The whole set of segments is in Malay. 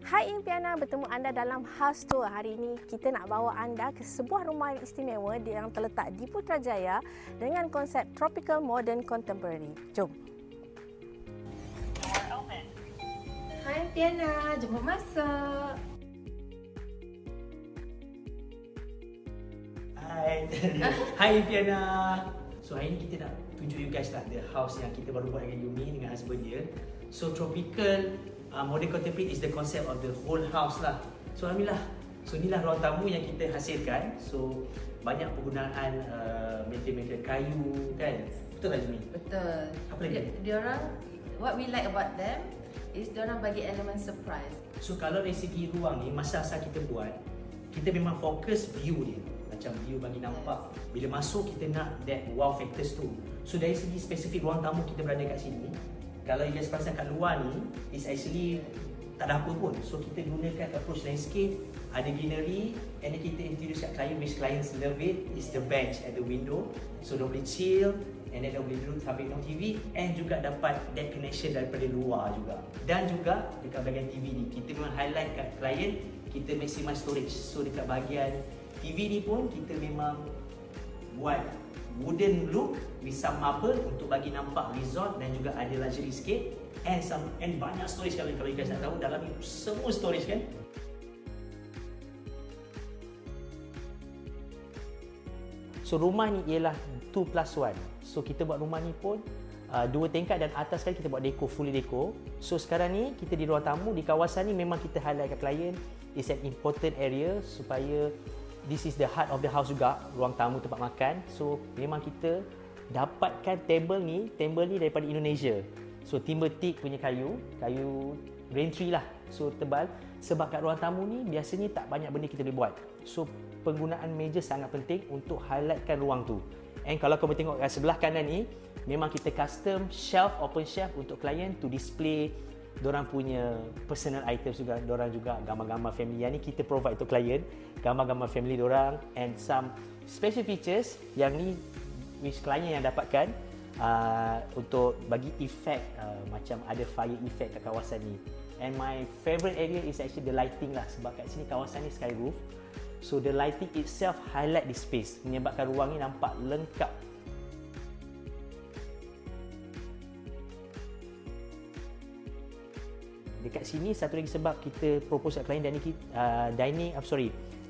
Hai Impiana, bertemu anda dalam House Tour. Hari ini kita nak bawa anda ke sebuah rumah yang istimewa yang terletak di Putrajaya dengan konsep tropical modern contemporary. Jom. Hai Impiana, jom masuk. Hai Impiana. So hari ni kita nak tunjuk you guys lah the house yang kita baru buat dengan Yumi dengan husband dia. So tropical modern contemporary is the concept of the whole house lah. So alhamdulillah. So inilah ruang tamu yang kita hasilkan. So banyak penggunaan material kayu kan. Betul tak Yumi? Betul. Apa lagi? Diorang, what we like about them is diorang bagi elemen surprise. So kalau dari segi ruang ni, masa asal kita buat, kita memang fokus view dia. Macam view bagi nampak. Bila masuk kita nak that wow factors tu. So dari segi spesifik ruang tamu kita berada kat sini, kalau you guys perasan kat luar ni, is actually tak ada apa pun. So kita gunakan approach landscape, ada greenery, and then kita introduce kat client, which clients love it, is the bench at the window. So dia boleh chill, and then dia boleh duduk sambil tengok TV, and juga dapat that connection daripada luar juga. Dan juga dekat bahagian TV ni, kita memang highlight kat client, kita maximize storage. So dekat bahagian TV ni pun kita memang buat wooden look with some marble untuk bagi nampak resort dan juga ada luxury sikit, and banyak storage. Kalau you guys nak tahu, dalam ni semua storage kan. So rumah ni ialah 2+1. So kita buat rumah ni pun 2 tingkat dan atas sekali kita buat deco, fully deco. So sekarang ni kita di ruang tamu, di kawasan ni memang kita highlight kat klien, is an important area supaya this is the heart of the house juga, ruang tamu, tempat makan. So memang kita dapatkan table ni daripada Indonesia. So timber teak punya kayu rain tree lah. So tebal, sebab kat ruang tamu ni biasanya tak banyak benda kita boleh buat. So penggunaan meja sangat penting untuk highlightkan ruang tu. And kalau kamu tengok kat sebelah kanan ni, memang kita custom shelf, open shelf untuk klien to display dorang punya personal items juga. Dorang juga gambar-gambar family. Yang ni kita provide untuk klien, gambar-gambar family dorang, and some special features yang ni which klien yang dapatkan untuk bagi efek macam ada fire effect kat kawasan ni. And my favorite area is actually the lighting lah, sebab kat sini kawasan ni sky roof. So the lighting itself highlight the space, menyebabkan ruang ni nampak lengkap. Dekat sini satu lagi sebab kita propose kat klien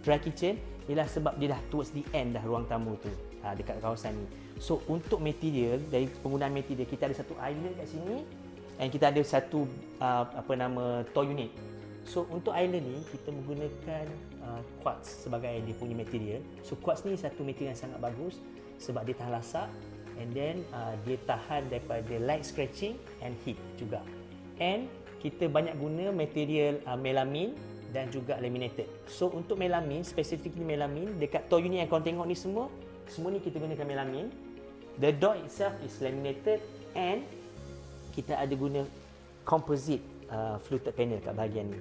dry kitchen ialah sebab dia dah towards the end dah ruang tamu tu dekat kawasan ni. So untuk material, dari penggunaan material, kita ada satu island kat sini, and kita ada satu toy unit. So untuk island ni kita menggunakan quartz sebagai dia punya material. So quartz ni satu material yang sangat bagus sebab dia tahan lasak, and then dia tahan daripada light scratching and heat juga. And kita banyak guna material melamine dan juga laminated. So untuk melamine, specifically melamine, dekat toy unit yang korang tengok ni semua ni kita gunakan melamine. The door itself is laminated, and kita ada guna composite fluted panel kat bahagian ni.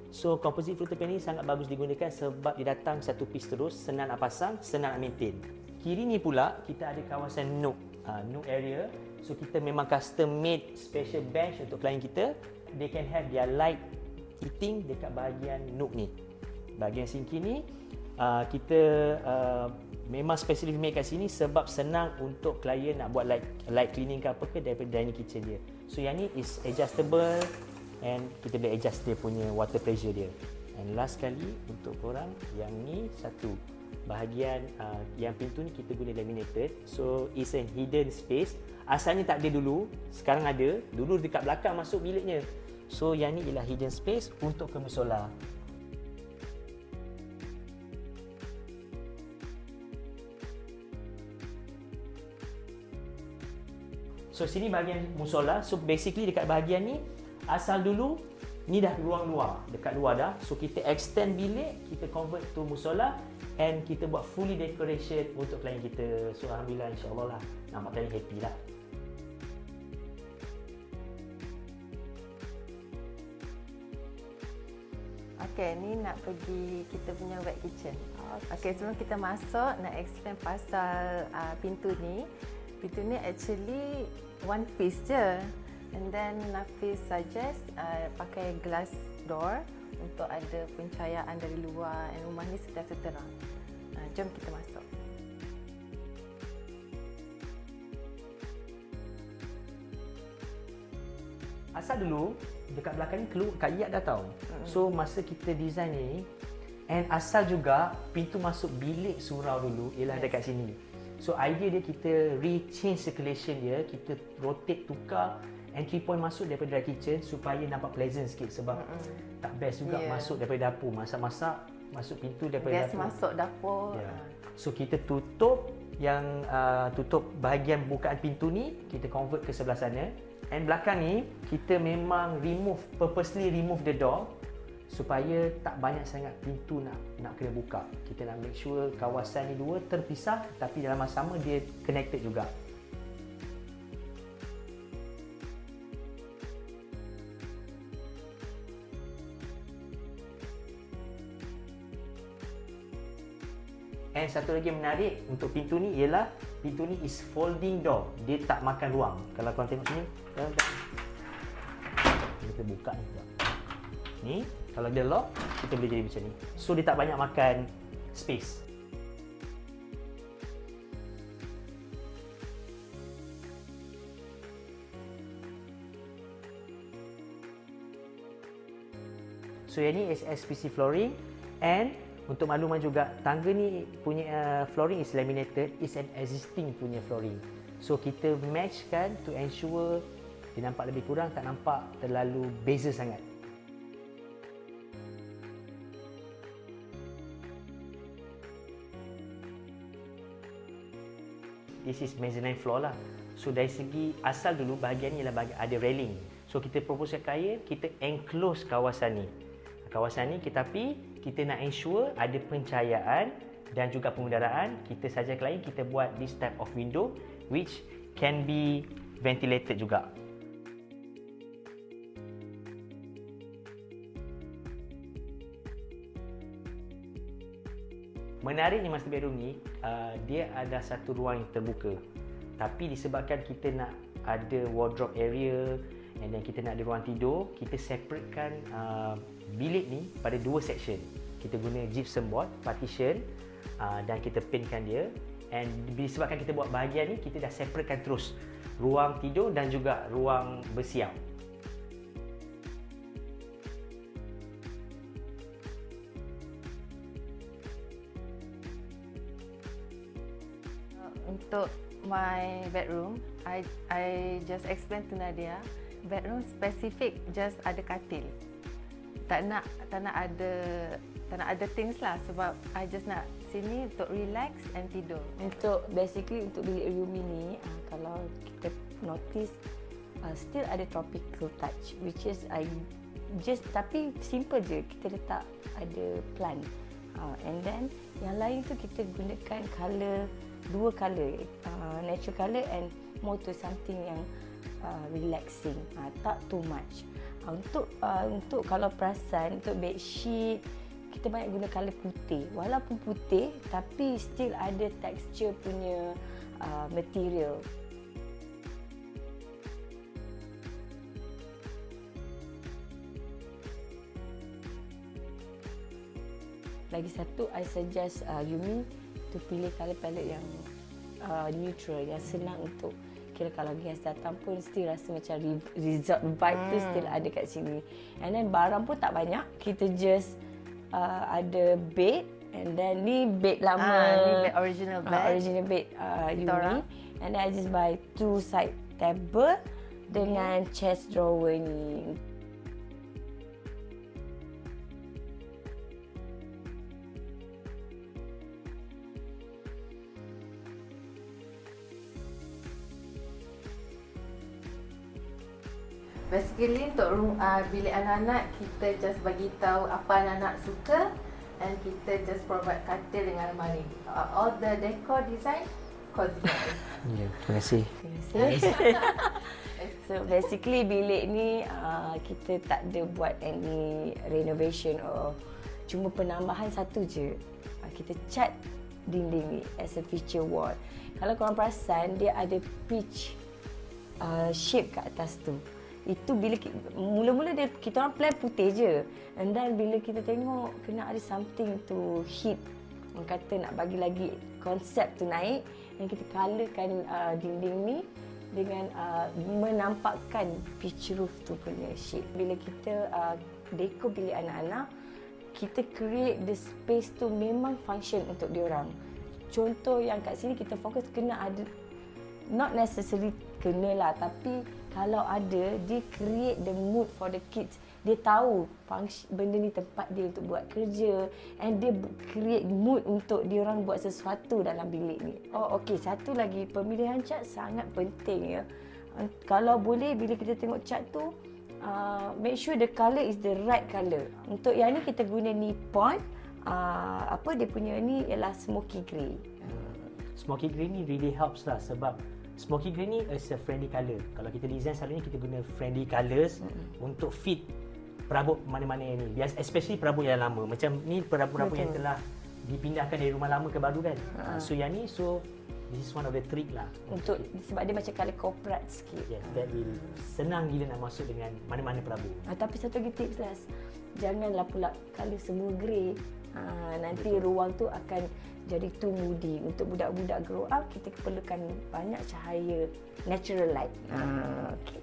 So composite fluted panel ni sangat bagus digunakan sebab dia datang satu piece terus, senang nak pasang, senang nak maintain. Kiri ni pula kita ada kawasan nook area. So kita memang custom made special bench untuk klien kita. They can have their light eating dekat bahagian nook ni. Bahagian sinki ni kita memang specially make kat sini sebab senang untuk klien nak buat light cleaning ke apa ke daripada dining kitchen dia. So yang ni is adjustable, and kita boleh adjust dia punya water pressure dia. And last sekali untuk korang, yang ni satu bahagian yang pintu ni kita guna laminated. So it's a hidden space. Asalnya tak ada dulu, sekarang ada. Dulu dekat belakang masuk biliknya. So yang ni ialah hidden space untuk ke musola. So sini bahagian musola. So basically dekat bahagian ni, asal dulu ni dah ruang luar, dekat luar dah. So kita extend bilik, kita convert to musola, and kita buat fully decoration untuk klien kita. So alhamdulillah, insyaAllah lah, nampak klien happy lah. Okay, ni nak pergi kita punya wet kitchen. Okay, sebelum kita masuk, nak explain pasal pintu ni. Pintu ni actually one piece je. And then Nafis suggest pakai glass door untuk ada pencahayaan dari luar dan rumah ni sentiasa terang. Jom kita masuk. Asal dulu dekat belakang ni keluar Kak Iyat dah tahu. So masa kita design ni, and asal juga pintu masuk bilik surau dulu ialah dekat sini. So idea dia kita re-change circulation dia, kita rotate, tukar entry point masuk daripada dry kitchen supaya nampak pleasant sikit sebab tak best juga masuk daripada dapur, masak-masak masuk pintu daripada dapur. Masuk dapur. So kita tutup yang tutup bahagian bukaan pintu ni, kita convert ke sebelah sana. And belakang ni kita memang purposely remove the door supaya tak banyak sangat pintu nak kena buka. Kita nak make sure kawasan ni dua terpisah tapi dalam masa sama dia connected juga. And satu lagi yang menarik untuk pintu ni ialah pintu ni is folding door. Dia tak makan ruang. Kalau korang tengok sini, kita buka ni. Ni, kalau dia lock, kita boleh jadi macam ni. So dia tak banyak makan space. So yang ni is SPC flooring, and untuk makluman juga, tangga ni punya flooring is laminated, is an existing punya flooring. So kita matchkan to ensure dia nampak lebih kurang, tak nampak terlalu beza sangat. This is mezzanine floor lah. So dari segi asal dulu bahagian ni ialah ada railing. So kita propose kat klien, kita enclose kawasan ni. Kawasan ni kita nak ensure ada pencahayaan dan juga pengudaraan. Kita saja klien kita buat this type of window which can be ventilated juga. Menariknya master bedroom ni, dia ada satu ruang yang terbuka. Tapi disebabkan kita nak ada wardrobe area and then kita nak ada ruang tidur, kita separatekan bilik ni pada dua section. Kita guna gypsum board, partition dan kita paintkan dia. And disebabkan kita buat bahagian ni, kita dah separatekan terus ruang tidur dan juga ruang bersiap. Untuk my bedroom, I just explain to Nadia, bedroom specific just ada katil. Tak nak ada things lah sebab I just nak sini untuk relax and tidur. Untuk basically untuk bilik Yumi ni, kalau kita notice still ada tropical touch, which is tapi simple je, kita letak ada plant. And then yang lain tu kita gunakan dua colour, natural colour and more to something yang relaxing, tak too much. Untuk kalau perasan, untuk bedsheet kita banyak guna colour putih. Walaupun putih tapi still ada texture punya material. Lagi satu, I suggest Yumi to pilih colour palette yang neutral, yang senang untuk kira kalau guest datang pun still rasa macam resort vibe tu still ada kat sini. And then barang pun tak banyak, kita just ada bed, and then ni bed lama, ni bed original bed Yumi. And then I just buy 2 side table dengan chest drawer ni. Basically untuk bilik anak-anak, kita just bagi tahu apa anak-anak suka and kita just provide katil dengan almari. All the decor design cozy guys. Ya, terima kasih. So basically bilik ni kita tak ada buat any renovation or cuma penambahan satu je. Kita cat dinding ni as a feature wall. Kalau korang perasan, dia ada pitch shape kat atas tu. Itu bila mula-mula kita orang plan putih je. And then bila kita tengok kena ada something to hit. Orang kata nak bagi lagi konsep tu naik. Dan kita colourkan dinding ni dengan menampakkan pitch roof tu punya shape. Bila kita dekor bilik anak-anak, kita create the space tu memang function untuk diorang. Contoh yang kat sini kita fokus kena ada, not necessarily kena lah, tapi kalau ada, dia create the mood for the kids. Dia tahu benda ni tempat dia untuk buat kerja, and dia create mood untuk diorang buat sesuatu dalam bilik ni. Oh okey, satu lagi, pemilihan cat sangat penting ya. Kalau boleh bila kita tengok cat tu, make sure the colour is the right colour. Untuk yang ni kita guna Nippon, dia punya ni ialah smoky grey. Smoky grey ni really helps lah, sebab smoky grey ni is a friendly colour. Kalau kita design selalunya kita guna friendly colours untuk fit perabot mana-mana ni. Biasa, especially perabot yang lama. Macam ni perabot-perabot yang telah dipindahkan dari rumah lama ke baru kan. So yang ni, this is one of the trick lah. Untuk sebab dia macam colour corporate sikit. Yes, that will senang gila nak masuk dengan mana-mana perabot. Tapi satu lagi tips lah, janganlah pula colour semua grey. Nanti ruang tu akan jadi too moody. Untuk budak-budak grow up, kita perlukan banyak cahaya, natural light. Okay.